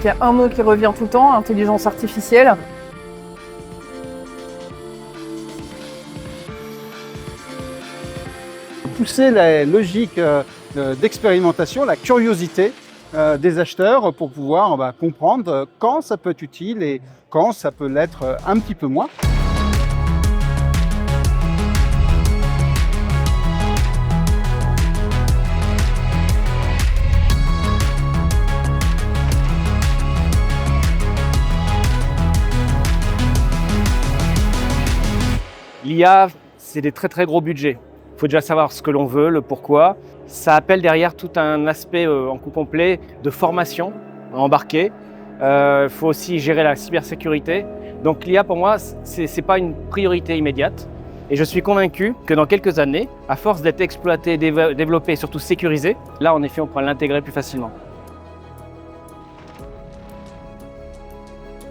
qu'il y a un mot qui revient tout le temps, intelligence artificielle. Pousser la logique d'expérimentation, la curiosité des acheteurs pour pouvoir comprendre quand ça peut être utile et quand ça peut l'être un petit peu moins. L'IA, c'est des très gros budgets. Il faut déjà savoir ce que l'on veut, le pourquoi. Ça appelle derrière tout un aspect en coup complet de formation embarquée. Il faut aussi gérer la cybersécurité. Donc l'IA, pour moi, ce n'est pas une priorité immédiate. Et je suis convaincu que dans quelques années, à force d'être exploité, développé et surtout sécurisé, là, en effet, on pourra l'intégrer plus facilement.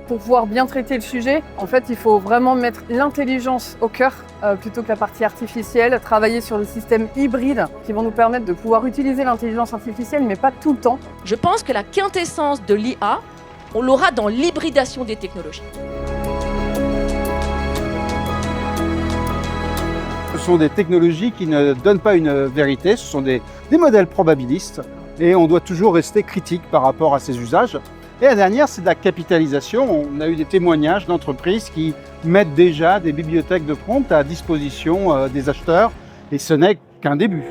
Pour pouvoir bien traiter le sujet, en fait, il faut vraiment mettre l'intelligence au cœur plutôt que la partie artificielle, travailler sur des systèmes hybrides qui vont nous permettre de pouvoir utiliser l'intelligence artificielle, mais pas tout le temps. Je pense que la quintessence de l'IA, on l'aura dans l'hybridation des technologies. Ce sont des technologies qui ne donnent pas une vérité, ce sont des modèles probabilistes et on doit toujours rester critique par rapport à ces usages. Et la dernière, c'est de la capitalisation. On a eu des témoignages d'entreprises qui mettent déjà des bibliothèques de prompt à disposition des acheteurs et ce n'est qu'un début.